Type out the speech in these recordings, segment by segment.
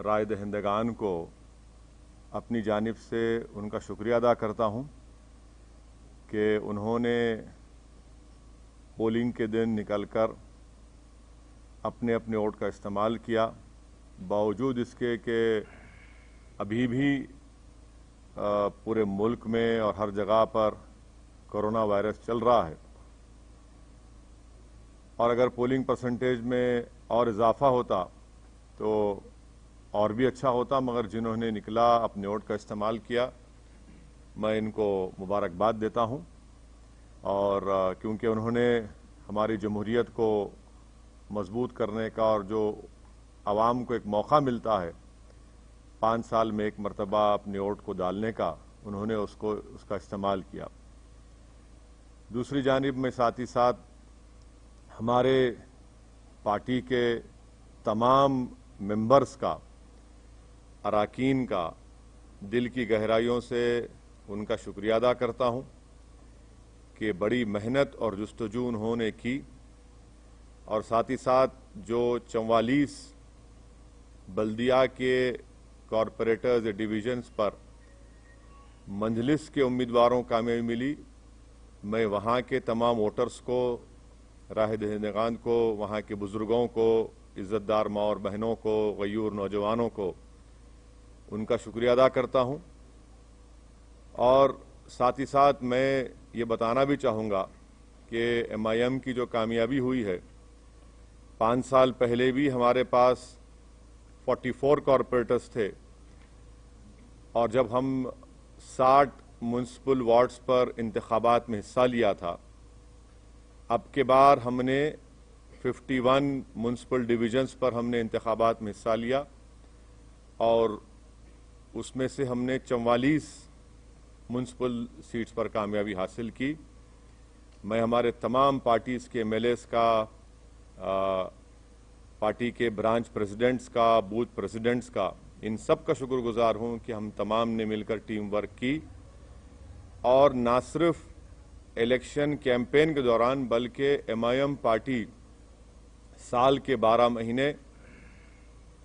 राय दहिंदगान को अपनी जानिब से उनका शुक्रिया अदा करता हूं कि उन्होंने पोलिंग के दिन निकलकर अपने अपने वोट का इस्तेमाल किया, बावजूद इसके कि अभी भी पूरे मुल्क में और हर जगह पर कोरोना वायरस चल रहा है। और अगर पोलिंग परसेंटेज में और इजाफा होता तो और भी अच्छा होता, मगर जिन्होंने निकला अपने वोट का इस्तेमाल किया, मैं इनको मुबारकबाद देता हूं। और क्योंकि उन्होंने हमारी जमहूरियत को मजबूत करने का और जो आवाम को एक मौका मिलता है 5 साल में एक मरतबा अपने वोट को डालने का, उन्होंने उसका इस्तेमाल किया। दूसरी जानिब में साथ ही साथ हमारे पार्टी के तमाम मेंबर्स का, अराकीन का दिल की गहराइयों से उनका शुक्रिया अदा करता हूं कि बड़ी मेहनत और जुस्तजू उन्होंने की, और साथ ही साथ जो 44 बल्दिया के कॉरपोरेटर्स डिवीजन्स पर मंजलिस के उम्मीदवारों को कामयाबी मिली, मैं वहां के तमाम वोटर्स को, राह दहिंदगान को, वहां के बुजुर्गों को, इज्जतदार माँ और बहनों को, गयूर नौजवानों को उनका शुक्रिया अदा करता हूं। और साथ ही साथ मैं ये बताना भी चाहूँगा कि MIM की जो कामयाबी हुई है, 5 साल पहले भी हमारे पास 44 कॉरपोरेटर्स थे, और जब हम 60 म्युनिसिपल वार्ड्स पर इंतखाबात में हिस्सा लिया था, अब के बार हमने 51 म्युनिसिपल डिवीजन्स पर हमने इंतखाबात में हिस्सा लिया, और उसमें से हमने 44 म्युनिसिपल सीट्स पर कामयाबी हासिल की। मैं हमारे तमाम पार्टीज़ के MLAs का, पार्टी के ब्रांच प्रेसिडेंट्स का, बूथ प्रेसिडेंट्स का, इन सब का शुक्रगुजार हूं कि हम तमाम ने मिलकर टीम वर्क की, और ना सिर्फ इलेक्शन कैंपेन के दौरान बल्कि MIM पार्टी साल के 12 महीने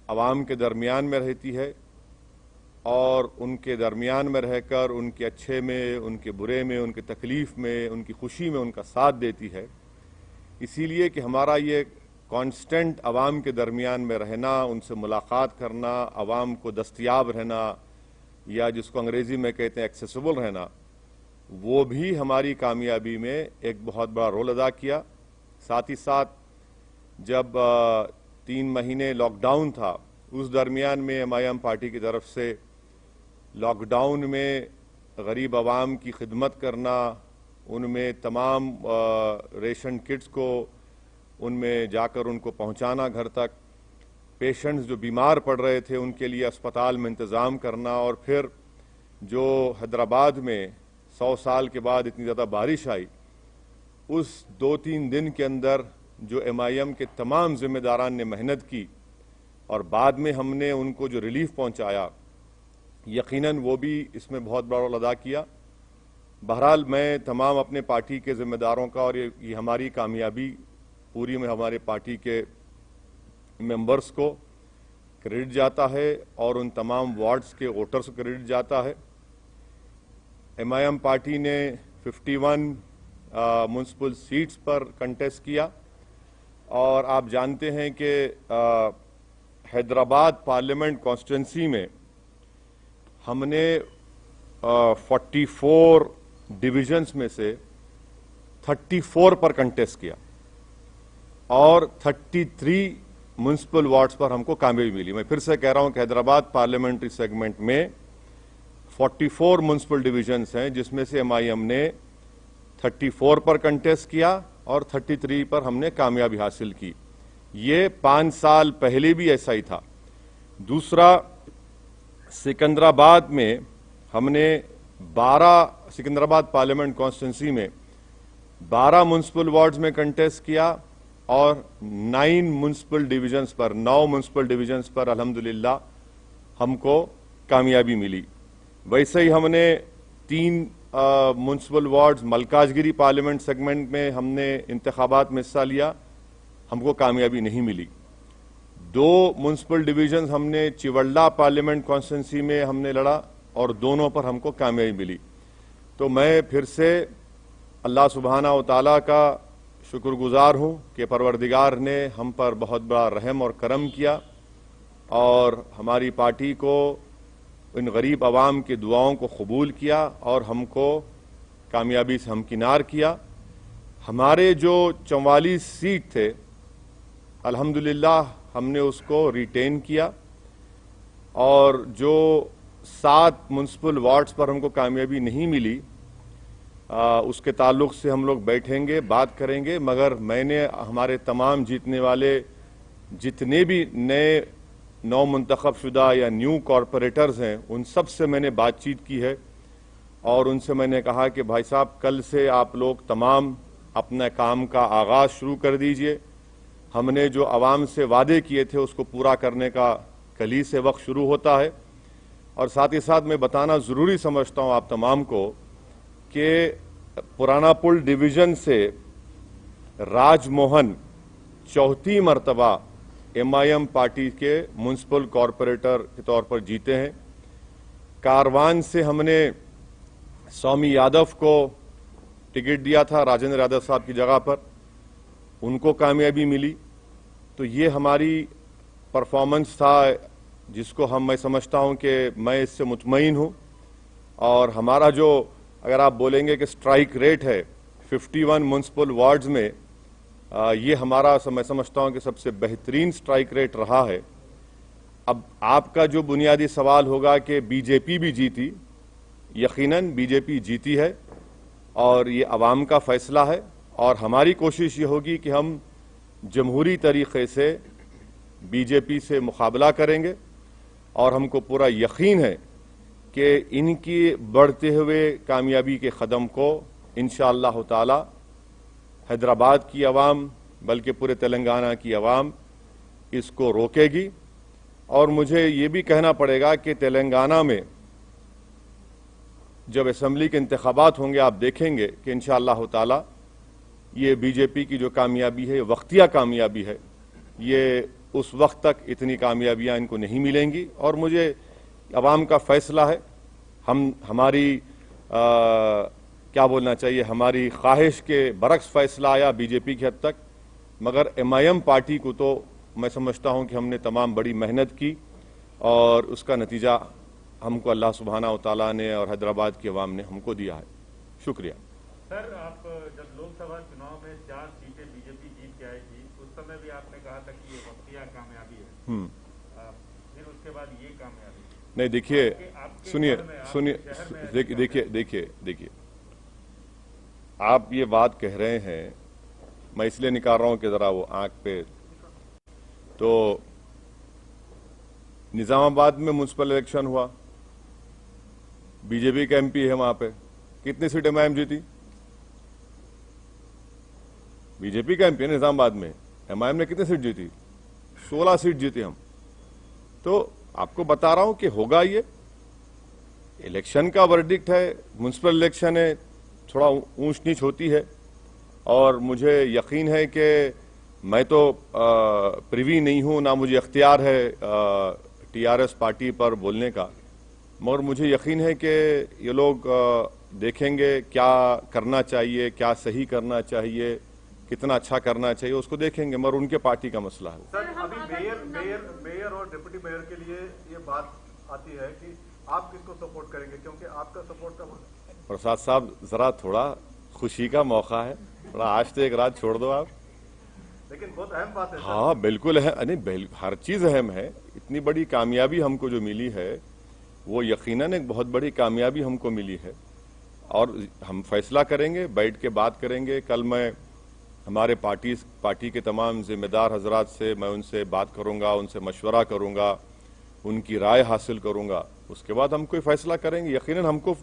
अवाम के दरमियान में रहती है, और उनके दरमियान में रहकर उनके अच्छे में, उनके बुरे में, उनकी तकलीफ में, उनकी खुशी में उनका साथ देती है। इसीलिए कि हमारा ये कांस्टेंट अवाम के दरमियान में रहना, उनसे मुलाकात करना, अवाम को दस्तयाब रहना, या जिसको अंग्रेजी में कहते हैं एक्सेसिबल रहना, वो भी हमारी कामयाबी में एक बहुत बड़ा रोल अदा किया। साथ ही साथ जब 3 महीने लॉकडाउन था, उस दरमियान में MIM पार्टी की तरफ से लॉकडाउन में गरीब आवाम की खिदमत करना, उनमें तमाम रेशन किट्स को उनमें जाकर उनको पहुंचाना घर तक, पेशेंट्स जो बीमार पड़ रहे थे उनके लिए अस्पताल में इंतज़ाम करना, और फिर जो हैदराबाद में 100 साल के बाद इतनी ज़्यादा बारिश आई, उस 2-3 दिन के अंदर जो MIM के तमाम जिम्मेदारान ने मेहनत की और बाद में हमने उनको जो रिलीफ पहुंचाया, यकीनन वो भी इसमें बहुत बड़ा रोल अदा किया। बहरहाल मैं तमाम अपने पार्टी के जिम्मेदारों का, और ये हमारी कामयाबी पूरी में हमारे पार्टी के मेंबर्स को क्रेडिट जाता है, और उन तमाम वार्ड्स के वोटर्स को क्रेडिट जाता है। MIM पार्टी ने 51 म्युनिसिपल सीट्स पर कंटेस्ट किया, और आप जानते हैं कि हैदराबाद पार्लियामेंट कॉन्स्टिट्यूंसी में हमने 44 डिविजन्स में से 34 पर कंटेस्ट किया, और 33 म्युनिसिपल वार्ड्स पर हमको कामयाबी मिली। मैं फिर से कह रहा हूं कि हैदराबाद पार्लियामेंट्री सेगमेंट में 44 म्युनिसिपल डिविजन्स हैं, जिसमें से MIM ने 34 पर कंटेस्ट किया और 33 पर हमने कामयाबी हासिल की। ये 5 साल पहले भी ऐसा ही था। दूसरा, सिकंदराबाद में हमने 12 सिकंदराबाद पार्लियामेंट कॉन्स्टिट्यूंसी में 12 म्युनिसिपल वार्ड्स में कंटेस्ट किया, और 9 म्युनिसिपल डिविजन्स पर, 9 म्युनिसिपल डिविजन्स पर अल्हम्दुलिल्लाह हमको कामयाबी मिली। वैसे ही हमने 3 municipal wards Malkajgiri parliament segment में हमने इंतखाबात में हिस्सा लिया, हमको कामयाबी नहीं मिली। 2 म्युनिसिपल डिवीजन हमने चिवल्ला पार्लियामेंट कॉन्स्टिट्यूंसी में हमने लड़ा और दोनों पर हमको कामयाबी मिली। तो मैं फिर से अल्लाह सुब्हाना व तआला का शुक्रगुजार हूं कि परवरदिगार ने हम पर बहुत बड़ा रहम और करम किया और हमारी पार्टी को, इन गरीब आवाम की दुआओं को कबूल किया और हमको कामयाबी से हमकिनार किया। हमारे जो 44 सीट थे, अल्हम्दुलिल्लाह हमने उसको रिटेन किया और जो 7 म्युनिसिपल वार्ड्स पर हमको कामयाबी नहीं मिली, उसके ताल्लुक से हम लोग बैठेंगे, बात करेंगे। मगर मैंने हमारे तमाम जीतने वाले जितने भी नए नौ मुंतखब शुदा या न्यू कॉरपोरेटर्स हैं, उन सब से मैंने बातचीत की है और उनसे मैंने कहा कि भाई साहब, कल से आप लोग तमाम अपने काम का आगाज शुरू कर दीजिए। हमने जो आवाम से वादे किए थे उसको पूरा करने का कल से वक्त शुरू होता है। और साथ ही साथ मैं बताना ज़रूरी समझता हूँ आप तमाम को कि पुराना पुल डिवीज़न से राजमोहन चौथी मरतबा MIM पार्टी के म्युनिसिपल कॉरपोरेटर के तौर पर जीते हैं। कारवान से हमने स्वामी यादव को टिकट दिया था, राजेंद्र यादव साहब की जगह पर, उनको कामयाबी मिली। तो ये हमारी परफॉर्मेंस था जिसको मैं समझता हूं कि मैं इससे मुतमईन हूं। और हमारा जो, अगर आप बोलेंगे कि स्ट्राइक रेट है 51 म्युनिसिपल वार्ड्स में, ये हमारा मैं समझता हूं कि सबसे बेहतरीन स्ट्राइक रेट रहा है। अब आपका जो बुनियादी सवाल होगा कि बीजेपी भी जीती, यकीनन बीजेपी जीती है और ये अवाम का फैसला है और हमारी कोशिश ये होगी कि हम जमहूरी तरीके से बीजेपी से मुकाबला करेंगे और हमको पूरा यकीन है कि इनकी बढ़ते हुए कामयाबी के कदम को इंशाअल्लाह ताला हैदराबाद की आवाम, बल्कि पूरे तेलंगाना की आवाम इसको रोकेगी। और मुझे ये भी कहना पड़ेगा कि तेलंगाना में जब असेंबली के इंतखाबात होंगे, आप देखेंगे कि इंशाअल्लाह ताला ये बीजेपी की जो कामयाबी है, वक्तिया कामयाबी है, ये उस वक्त तक इतनी कामयाबियां इनको नहीं मिलेंगी। और मुझे अवाम का फैसला है, हमारी क्या बोलना चाहिए, हमारी ख्वाहिश के बरक्स फैसला आया बीजेपी की हद तक। मगर MIM पार्टी को तो मैं समझता हूं कि हमने तमाम बड़ी मेहनत की और उसका नतीजा हमको अल्लाह सुब्हाना व तआला ने और हैदराबाद की आवाम ने हमको दिया है। शुक्रिया। सर, आप जब लोकसभा चुनाव में 4 सीटें बीजेपी जीत के आई थी, उस समय भी आपने कहा था कि ये वक्तिया कामयाबी है। फिर उसके बाद ये कामयाबी नहीं, देखिए, सुनिए, देखिए, आप ये बात कह रहे हैं, मैं इसलिए निकाल रहा हूं कि जरा वो आंख पे, तो निजामाबाद में म्युनिसिपल इलेक्शन हुआ, बीजेपी का MP है वहां पे, कितनी सीट MIM जीती? बीजेपी का MP है निजामाबाद में, MIM ने कितनी सीट जीती? 16 सीट जीती हम। तो आपको बता रहा हूं कि होगा ये, इलेक्शन का वर्डिक्ट है, म्युनिसिपल इलेक्शन है, थोड़ा ऊंच नीच होती है। और मुझे यकीन है कि मैं तो प्रिवी नहीं हूं, ना मुझे अख्तियार है TRS पार्टी पर बोलने का, मगर मुझे यकीन है कि ये लोग देखेंगे क्या करना चाहिए, क्या सही करना चाहिए, कितना अच्छा करना चाहिए, उसको देखेंगे, मगर उनके पार्टी का मसला है। सर, अभी मेयर और डिप्टी मेयर के लिए ये बात आती है कि आप किसको सपोर्ट करेंगे, क्योंकि आपका सपोर्ट का प्रसाद साहब, जरा थोड़ा खुशी का मौका है, थोड़ा आज तो एक रात छोड़ दो आप। लेकिन बहुत अहम बात है। हाँ बिल्कुल है, नहीं हर चीज अहम है। इतनी बड़ी कामयाबी हमको जो मिली है वो यकीनन एक बहुत बड़ी कामयाबी हमको मिली है और हम फैसला करेंगे, बैठ के बात करेंगे। कल मैं हमारे पार्टी के तमाम जिम्मेदार हजरात से मैं उनसे बात करूंगा, उनसे मशवरा करूंगा, उनकी राय हासिल करूंगा, उसके बाद हम कोई फैसला करेंगे। यकीनन हमको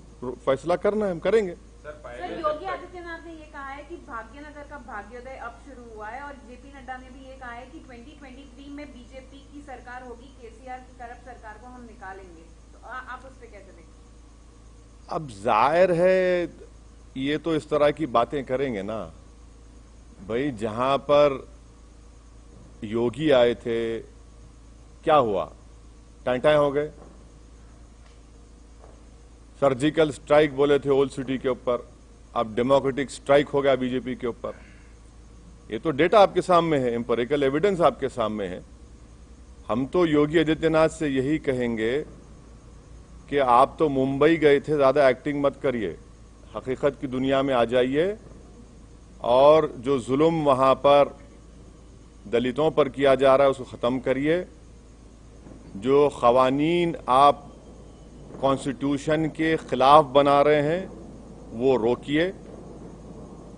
फैसला करना है, हम करेंगे। सर, योगी आदित्यनाथ ने ये कहा है कि भाग्यनगर का भाग्योदय अब शुरू हुआ है और JP नड्डा ने भी ये कहा है कि 2023 में बीजेपी की सरकार होगी, KCR की करप्ट सरकार को हम निकालेंगे। तो आप उस पर कैसे देखते? अब जाहिर है ये तो इस तरह की बातें करेंगे ना भाई। जहां पर योगी आए थे, क्या हुआ? टाइम हो गए। सर्जिकल स्ट्राइक बोले थे ओल्ड सिटी के ऊपर, अब डेमोक्रेटिक स्ट्राइक हो गया बीजेपी के ऊपर। ये तो डेटा आपके सामने है, एम्पिरिकल एविडेंस आपके सामने है। हम तो योगी आदित्यनाथ से यही कहेंगे कि आप तो मुंबई गए थे, ज्यादा एक्टिंग मत करिए, हकीकत की दुनिया में आ जाइए और जो जुल्म वहां पर दलितों पर किया जा रहा है उसको खत्म करिए। जो खवानीन आप कॉन्स्टिट्यूशन के खिलाफ बना रहे हैं वो रोकिए।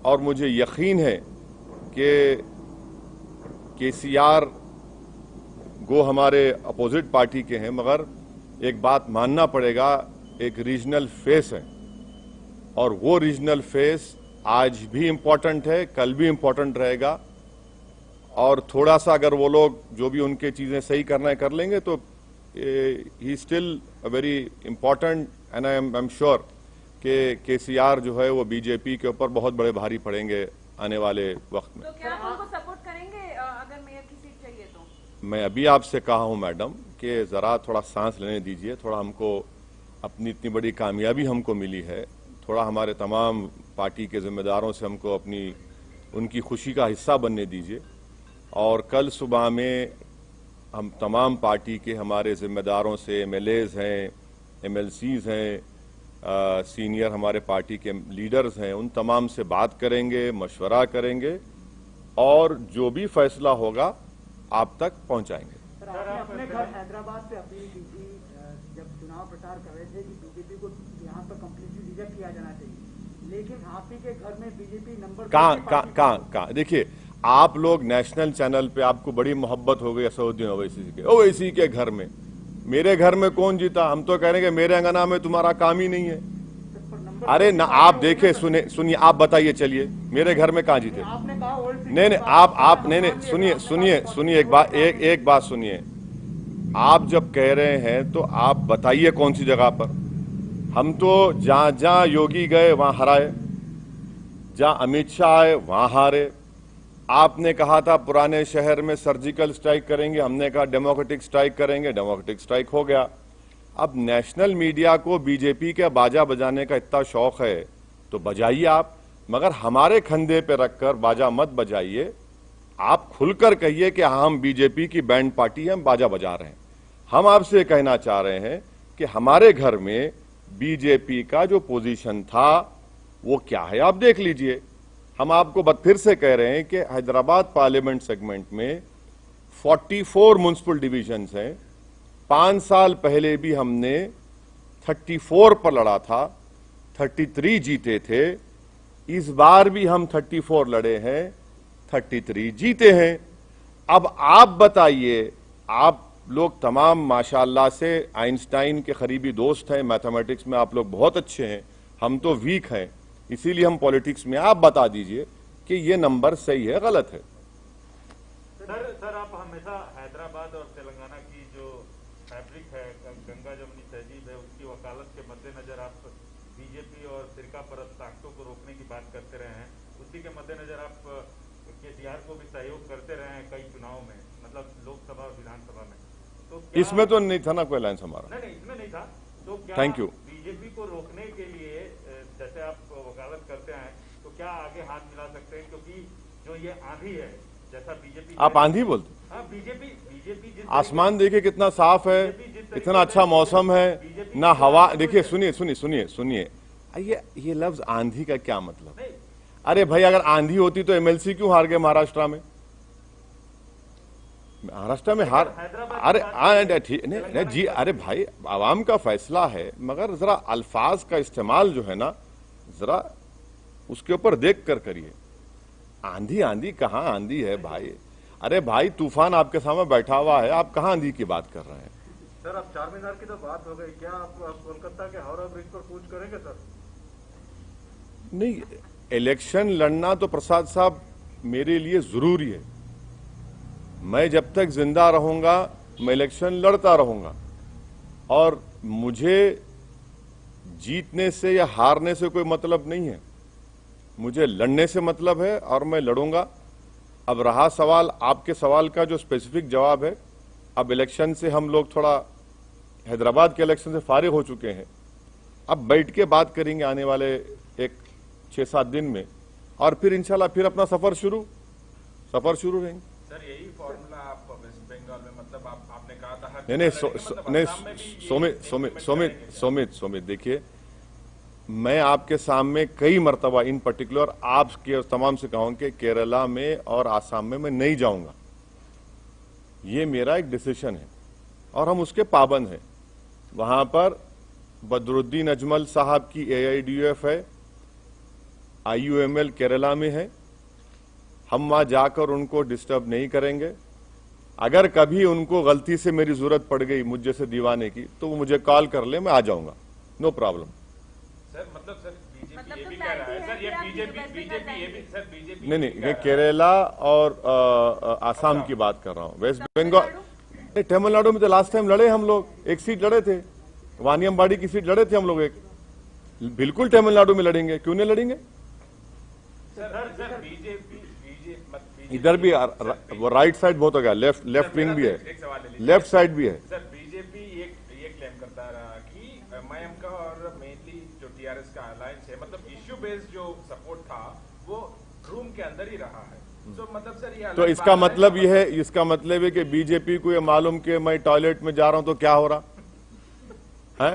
और मुझे यकीन है कि केसीआर गो हमारे अपोजिट पार्टी के हैं, मगर एक बात मानना पड़ेगा, एक रीजनल फेस है और वो रीजनल फेस आज भी इंपॉर्टेंट है, कल भी इंपॉर्टेंट रहेगा। और थोड़ा सा अगर वो लोग जो भी उनके चीजें सही करना है कर लेंगे तो he still a very important and I am sure कि केसीआर जो है वो बीजेपी के ऊपर बहुत बड़े भारी पड़ेंगे आने वाले वक्त में। तो क्या आप उनको सपोर्ट करेंगे अगर मेयर की सीट चाहिए तो? मैं अभी आपसे कहा हूं मैडम कि जरा थोड़ा सांस लेने दीजिए, थोड़ा हमको अपनी इतनी बड़ी कामयाबी हमको मिली है, थोड़ा हमारे तमाम पार्टी के जिम्मेदारों से हमको अपनी उनकी खुशी का हिस्सा बनने दीजिए। और कल सुबह में हम तमाम पार्टी के हमारे जिम्मेदारों से, एमएलएज हैं, एमएलसीज हैं, सीनियर हमारे पार्टी के लीडर्स हैं, उन तमाम से बात करेंगे, मशवरा करेंगे और जो भी फैसला होगा आप तक पहुंचाएंगे। सर, आपने अपने घर हैदराबाद से अपील की थी जब चुनाव प्रचार कर रहे थे कि बीजेपी को यहाँ पर कंप्लीटली रिजेक्ट किया जाना चाहिए, लेकिन आप ही के घर में बीजेपी नंबर कहाँ देखिए, आप लोग नेशनल चैनल पे आपको बड़ी मोहब्बत हो गई असदुद्दीन ओवैसी के, ओवैसी के घर में। मेरे घर में कौन जीता? हम तो कह रहे हैं कि मेरे अंगना में तुम्हारा काम ही नहीं है। अरे ना, आप देखे सुनिए, आप बताइए, चलिए मेरे घर में कहाँ जीते? आपने कहा नहीं आप नहीं, सुनिए एक बात सुनिए। आप जब कह रहे हैं तो आप बताइए कौन सी जगह पर। हम तो जहां योगी गए वहां हराए, जहां अमित शाह आए वहां हारे। आपने कहा था पुराने शहर में सर्जिकल स्ट्राइक करेंगे, हमने कहा डेमोक्रेटिक स्ट्राइक करेंगे, डेमोक्रेटिक स्ट्राइक हो गया। अब नेशनल मीडिया को बीजेपी के बाजा बजाने का इतना शौक है तो बजाइए आप, मगर हमारे कंधे पे रखकर बाजा मत बजाइए। आप खुलकर कहिए कि हम बीजेपी की बैंड पार्टी हैं, हम बाजा बजा रहे हैं। हम आपसे कहना चाह रहे हैं कि हमारे घर में बीजेपी का जो पोजीशन था वो क्या है आप देख लीजिए। हम आपको फिर से कह रहे हैं कि हैदराबाद पार्लियामेंट सेगमेंट में 44 म्युनिसिपल डिविजन्स हैं। 5 साल पहले भी हमने 34 पर लड़ा था, 33 जीते थे। इस बार भी हम 34 लड़े हैं, 33 जीते हैं। अब आप बताइए, आप लोग तमाम माशाअल्लाह से आइंस्टाइन के करीबी दोस्त हैं, मैथमेटिक्स में आप लोग बहुत अच्छे हैं, हम तो वीक हैं, इसीलिए हम पॉलिटिक्स में। आप बता दीजिए कि ये नंबर सही है गलत है। सर आप हमेशा हैदराबाद और तेलंगाना की जो फैब्रिक है, गंगा जमुनी तहजीब है, उसकी वकालत के मद्देनजर आप बीजेपी और फिरका परस्त ताकतों को रोकने की बात करते रहे हैं। उसी के मद्देनजर आप केसीआर को भी सहयोग करते रहे हैं कई चुनाव में, मतलब लोकसभा और विधानसभा में। तो इसमें तो नहीं था ना कोई अलायंस हमारा। नहीं, इसमें नहीं था। तो क्या थैंक यू। बीजेपी को रोकने के लिए जैसे आप वकालत करते हैं तो क्या आगे हाथ मिला सकते हैं? क्योंकि जो ये आंधी है, जैसा बीजेपी, आप आंधी बोलते? हाँ, बीजेपी आसमान देखिए कितना साफ है, इतना अच्छा मौसम है ना, हवा देखिए। सुनिए, ये लफ्ज आंधी का क्या मतलब? अरे भाई, अगर आंधी होती तो एमएलसी क्यों हार गए महाराष्ट्र में? महाराष्ट्र में हार, अरे ठीक नहीं जी, अरे भाई आवाम का फैसला है, मगर जरा अल्फाज का इस्तेमाल जो है ना, जरा उसके ऊपर देख कर करिए। आंधी कहाँ आंधी है भाई? अरे भाई, तूफान आपके सामने बैठा हुआ है, आप कहाँ आंधी की बात कर रहे हैं? सर, अब चार मीनार की तो बात हो गई, क्या आप कोलकाता के हावड़ा ब्रिज पर कूच करेंगे सर? नहीं, इलेक्शन लड़ना तो प्रसाद साहब मेरे लिए जरूरी है। मैं जब तक जिंदा रहूंगा मैं इलेक्शन लड़ता रहूंगा, और मुझे जीतने से या हारने से कोई मतलब नहीं है, मुझे लड़ने से मतलब है और मैं लड़ूंगा। अब रहा सवाल, आपके सवाल का जो स्पेसिफिक जवाब है अब इलेक्शन से हम लोग थोड़ा हैदराबाद के इलेक्शन से फारिग हो चुके हैं, अब बैठ के बात करेंगे आने वाले एक 6-7 दिन में, और फिर इंशाल्लाह फिर अपना सफर शुरू रहेंगे। सर यही फॉर्मूला आप वेस्ट बंगाल में, मतलब आपने कहा था हर नहीं सोमित देखिए, मैं आपके सामने कई मर्तबा इन पर्टिकुलर आपके तमाम से कहूं कि केरला में और आसाम में मैं नहीं जाऊंगा। ये मेरा एक डिसीजन है और हम उसके पाबंद हैं। वहां पर बदरुद्दीन अजमल साहब की AIDUF है, IUML केरला में है, हम वहां जाकर उनको डिस्टर्ब नहीं करेंगे। अगर कभी उनको गलती से मेरी जरूरत पड़ गई मुझ जैसे दीवाने की, तो वो मुझे कॉल कर ले, मैं आ जाऊंगा, नो प्रॉब्लम। सर मतलब सर बीजेपी ये भी कह रहा है सर, ये बीजेपी ये भी सर बीजेपी नहीं, मैं केरला और आसाम की बात कर रहा हूँ। वेस्ट बंगाल, तमिलनाडु में तो लास्ट टाइम लड़े हम लोग, एक सीट लड़े थे, वानियमबाड़ी की सीट लड़े थे हम लोग एक। बिल्कुल तमिलनाडु में लड़ेंगे, क्यों नहीं लड़ेंगे? सर बीजेपी इधर भी वो राइट साइड बहुत हो गया, लेफ्ट विंग भी है, एक सवाल ले लीजिए। लेफ्ट साइड भी है। सर बीजेपी ये क्लेम करता रहा कि MIM का और मेनली जो TRS का अलायंस है, मतलब इश्यू बेस्ड जो सपोर्ट था वो रूम के अंदर ही रहा है। तो मतलब सर ये तो इसका मतलब ये है, इसका मतलब है कि बीजेपी को ये मालूम कि मैं टॉयलेट में जा रहा हूं तो क्या हो रहा है?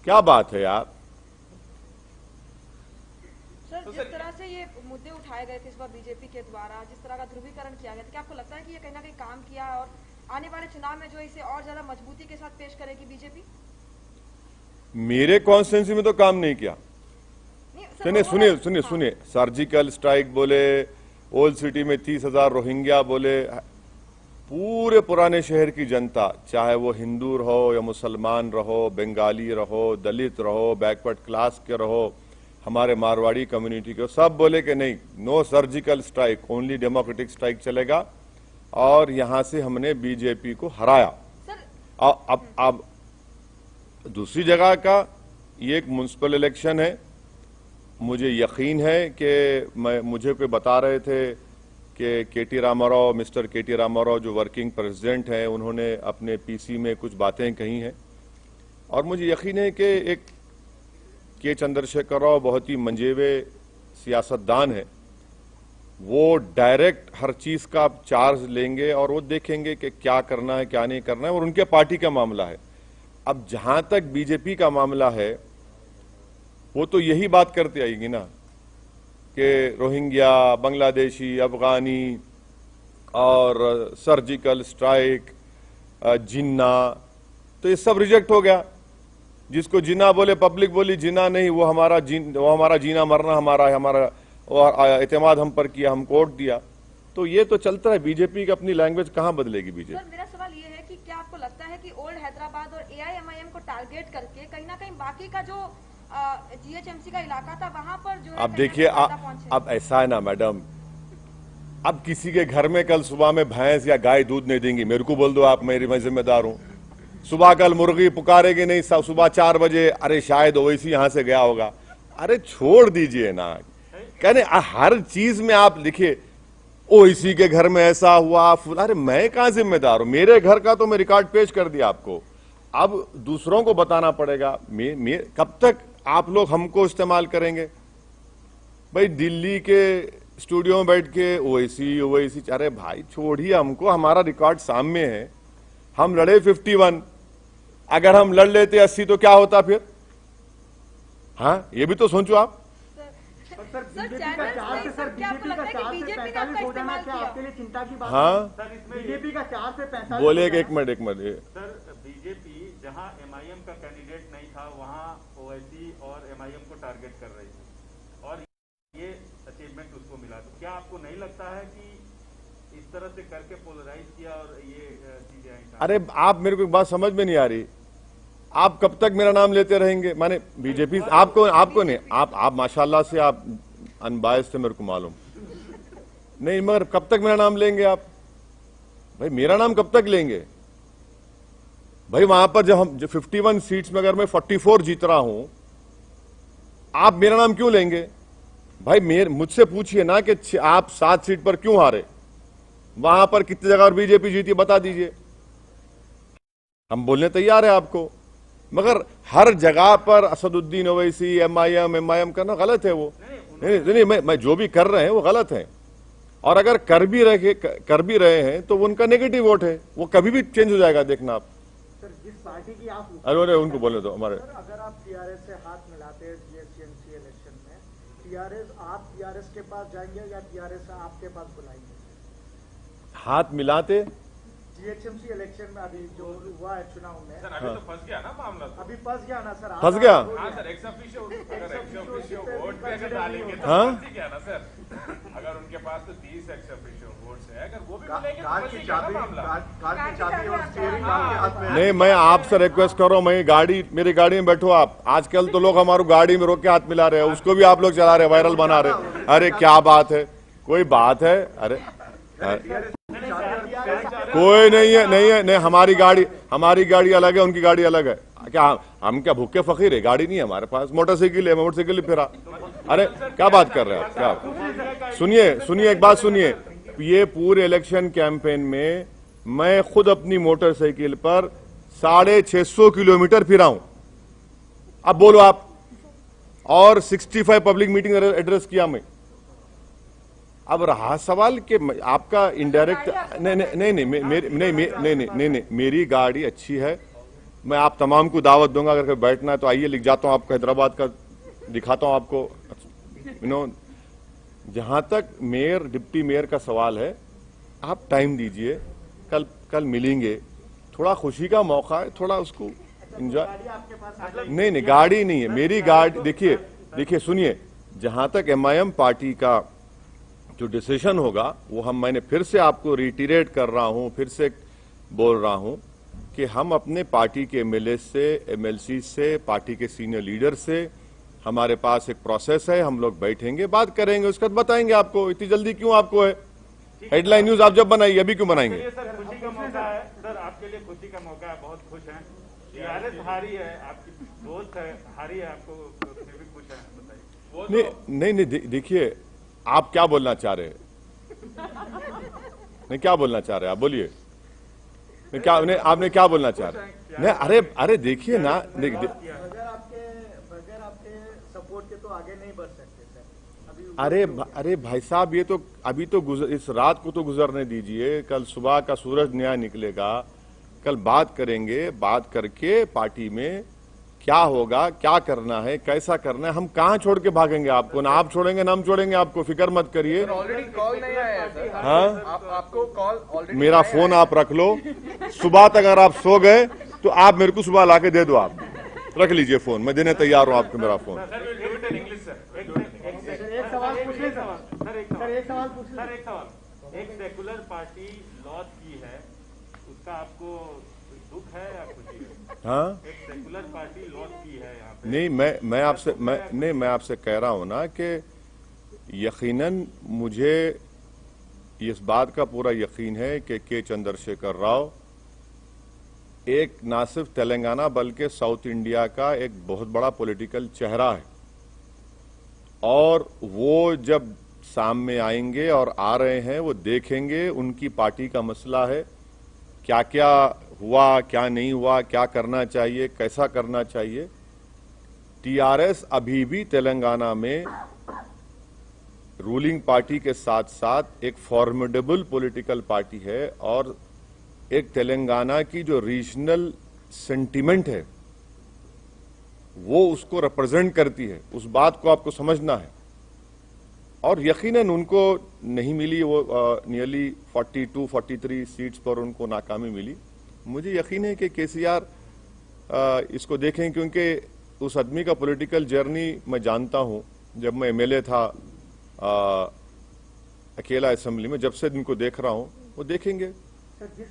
क्या बात है यार? सर जिस तरह से ये मुद्दे उठाए गए थे इस बार बीजेपी के द्वारा, जिस तरह का ध्रुवीकरण किया गया था, क्या आपको लगता है कि ये कहीं ना कहीं काम किया और आने वाले चुनाव में जो इसे और ज्यादा मजबूती के साथ पेश करेगी बीजेपी? मेरे कॉन्स्टिट्यूंसी में तो काम नहीं किया। नहीं सुनिए, सर्जिकल स्ट्राइक बोले, ओल्ड सिटी में 30,000 रोहिंग्या बोले, पूरे पुराने शहर की जनता, चाहे वो हिंदू रहो या मुसलमान रहो, बंगाली रहो, दलित रहो, बैकवर्ड क्लास के रहो, हमारे मारवाड़ी कम्युनिटी के, सब बोले कि नहीं, no surgical strike, only democratic strike चलेगा, और यहां से हमने बीजेपी को हराया। अब दूसरी जगह का ये एक म्युनिसिपल इलेक्शन है, मुझे यकीन है कि मुझे कोई बता रहे थे कि मिस्टर केटी रामाराव जो वर्किंग प्रेसिडेंट हैं, उन्होंने अपने PC में कुछ बातें कही हैं, और मुझे यकीन है कि एक के चंद्रशेखर राव बहुत ही मंजेवे सियासतदान है, वो डायरेक्ट हर चीज का चार्ज लेंगे और वो देखेंगे कि क्या करना है क्या नहीं करना है, और उनके पार्टी का मामला है। अब जहां तक बीजेपी का मामला है, वो तो यही बात करते आएगी ना कि रोहिंग्या, बांग्लादेशी, अफगानी और सर्जिकल स्ट्राइक, जिन्ना, तो ये सब रिजेक्ट हो गया। जिसको जिन्ना बोले, पब्लिक बोली जिन्ना नहीं, वो हमारा जीना मरना हमारा और एतमाद हम पर किया, हम कोर्ट दिया। तो ये तो चलता है, बीजेपी की अपनी लैंग्वेज कहां बदलेगी बीजेपी? सर मेरा सवाल ये है कि क्या आपको लगता है कि ओल्ड हैदराबाद और AIMIM को टारगेट करके कहीं ना कहीं बाकी का जो GHMC का इलाका था वहां पर जो अब देखिए, अब ऐसा है ना मैडम, अब किसी के घर में कल सुबह में भैंस या गाय दूध नहीं देंगी, मेरे को बोल दो आप, मैं जिम्मेदार हूं। सुबह कल मुर्गी पुकारेगी नहीं, सुबह 4 बजे, अरे शायद ओवैसी यहां से गया होगा। अरे छोड़ दीजिए ना, कहने हर चीज में आप लिखिए ओवैसी के घर में ऐसा हुआ, अरे मैं कहां जिम्मेदार हूं? मेरे घर का तो मैं रिकॉर्ड पेश कर दिया आपको, अब दूसरों को बताना पड़ेगा। कब तक आप लोग हमको इस्तेमाल करेंगे? भाई दिल्ली के स्टूडियो में बैठ के ओवैसी, अरे भाई छोड़िए हमको, हमारा रिकॉर्ड सामने है, हम लड़े 51, अगर हम लड़ लेते 80 तो क्या होता फिर? हाँ, ये भी तो सोचो आप। सर बीजेपी का 4 से 45 हो जाना क्या आपके लिए चिंता की बात? हाँ, बीजेपी का 4 से 45 बोले एक मिनट सर, बीजेपी जहां MIM का कैंडिडेट नहीं था वहां ओवैसी और MIM को टारगेट कर रही थी और ये अचीवमेंट उसको मिला। तो क्या आपको नहीं लगता है कि इस तरह से करके पोलराइज किया और ये चीजें आई? अरे आप, मेरे को एक बात समझ में नहीं आ रही, आप कब तक मेरा नाम लेते रहेंगे? माने बीजेपी आपको नहीं, आप माशाल्लाह से आप अनबायस थे, मेरे को मालूम नहीं, मगर कब तक मेरा नाम लेंगे आप? भाई मेरा नाम कब तक लेंगे भाई? वहां पर जब 51 सीट्स में अगर मैं 44 जीत रहा हूं, आप मेरा नाम क्यों लेंगे? भाई मुझसे पूछिए ना कि आप 7 सीट पर क्यों हारे, वहां पर कितनी जगह और बीजेपी जीती बता दीजिए, हम बोलने तैयार है आपको। मगर हर जगह पर असदुद्दीन ओवैसी एमआईएम करना गलत है। वो नहीं, मैं जो भी कर रहे हैं वो गलत है। और अगर कर भी रहे हैं तो वो उनका नेगेटिव वोट है, वो कभी भी चेंज हो जाएगा, देखना आप। सर जिस पार्टी की आप अरे उनको बोले दो हमारे। सर अगर आप टीआरएस से हाथ मिलाते हैं जीएसएमसी इलेक्शन में, आप टीआरएस के पास जाएंगे या टीआरएस आपके पास बुलाएंगे? हाथ मिलाते जीएचएमसी इलेक्शन में अभी जो हुआ है चुनाव में, सर अभी तो फंस गया ना मामला तो। अभी फंस गया ना सर? फंस गया? हाँ सर, एक्स ऑफिशियो वोट पे अगर डालेंगे तो हाँ? फंस ही गया ना सर। अगर उनके पास तो 30 एक्स ऑफिशियो वोट्स है, अगर वो भी कार मिलेंगे तो कार फंस की ही गया ना चाबी मामला। कार की चाबी और स्टीयरिंग आपके हाथ में है। नहीं, मैं आपसे रिक्वेस्ट कर रहा हूं, मैं मेरी गाड़ी में बैठो आप। आजकल तो लोग हमारी गाड़ी में रोक के हाथ मिला रहे हैं, उसको भी आप लोग चला रहे हैं, वायरल बना रहे हैं। अरे क्या बात है, कोई बात है? अरे कोई नहीं, हमारी गाड़ी अलग है, उनकी गाड़ी अलग है। क्या हम क्या भूखे फकीर है? गाड़ी नहीं है हमारे पास, मोटरसाइकिल है, मोटरसाइकिल फिरा। अरे क्या बात कर रहे हैं आप? क्या? सुनिए एक बात सुनिए, ये पूरे इलेक्शन कैंपेन में मैं खुद अपनी मोटरसाइकिल पर 650 किलोमीटर फिरा हूं। अब बोलो आप। और 65 पब्लिक मीटिंग एड्रेस किया मैं। अब रहा सवाल कि आपका इनडायरेक्ट नहीं, मेरी गाड़ी अच्छी है। मैं आप तमाम को दावत दूंगा, अगर कभी बैठना है तो आइए, लिख जाता हूं आपको, हैदराबाद का दिखाता हूं आपको। जहां तक मेयर डिप्टी मेयर का सवाल है, आप टाइम दीजिए, कल मिलेंगे। थोड़ा खुशी का मौका है, थोड़ा उसको एंजॉय। नहीं, गाड़ी नहीं है मेरी गाड़ी। देखिए सुनिए, जहां तक एमआईएम पार्टी का जो डिसीजन होगा वो मैंने फिर से आपको रिटीरेट कर रहा हूं, फिर से बोल रहा हूं कि हम अपने पार्टी के एमएलए से, एमएलसी से, पार्टी के सीनियर लीडर से, हमारे पास एक प्रोसेस है, हम लोग बैठेंगे, बात करेंगे, उसके बाद बताएंगे आपको। इतनी जल्दी क्यों आपको है? हेडलाइन न्यूज आप जब बनाइए, अभी क्यों बनाएंगे? सर खुशी का मौका है सर, आपके लिए खुशी का मौका है, बहुत खुश हैं। टीआरएस हारी है, आपकी दोस्त है, हारी है, आपको फिर भी खुश है, बताइए। नहीं, देखिए आप क्या बोलना चाह रहे हैं? नहीं, क्या बोलना चाह रहे हैं आप? बोलिए। आपने क्या बोलना चाह रहे हैं? नहीं, अरे देखिए ना, बगैर आपके सपोर्ट के तो आगे नहीं बढ़ सकते सर। अरे भाई साहब, ये तो अभी तो इस रात को तो गुजरने दीजिए, कल सुबह का सूरज नया निकलेगा, कल बात करेंगे, बात करके पार्टी में क्या होगा, क्या करना है, कैसा करना है। हम कहां छोड़ के भागेंगे आपको? ना आप छोड़ेंगे ना हम छोड़ेंगे आपको, फिक्र मत करिए। ऑलरेडी कॉल नहीं आया है सर। हाँ, आपको कॉल ऑलरेडी मेरा फोन आप रख लो, सुबह तक अगर आप सो गए तो आप मेरे को सुबह लाके दे दो। आप रख लीजिए फोन, मैं देने तैयार हूं आपको मेरा फोन। एक सवाल पूछ ले सर, एक सवाल। एक सेकुलर पार्टी लॉस की है, उसका आपको दुख है या खुशी है? हाँ, एक सेकुलर पार्टी लॉस की है यहाँ पे। नहीं, मैं आपसे कह रहा हूं ना कि यकीनन मुझे इस बात का पूरा यकीन है कि के चंद्रशेखर राव एक ना सिर्फ तेलंगाना बल्कि साउथ इंडिया का एक बहुत बड़ा पॉलिटिकल चेहरा है। और वो जब सामने आएंगे और आ रहे हैं, वो देखेंगे उनकी पार्टी का मसला है, क्या क्या हुआ, क्या नहीं हुआ, क्या करना चाहिए, कैसा करना चाहिए। टीआरएस अभी भी तेलंगाना में रूलिंग पार्टी के साथ साथ एक फॉर्मिडेबल पॉलिटिकल पार्टी है और एक तेलंगाना की जो रीजनल सेंटिमेंट है वो उसको रिप्रेजेंट करती है। उस बात को आपको समझना है। और यकीनन उनको नहीं मिली, वो नियरली 42-43 सीट्स पर उनको नाकामी मिली। मुझे यकीन है कि केसीआर इसको देखें, क्योंकि उस आदमी का पॉलिटिकल जर्नी मैं जानता हूं। जब मैं एमएलए था अकेला असेंबली में, जब से इनको देख रहा हूं, वो देखेंगे। सर जिस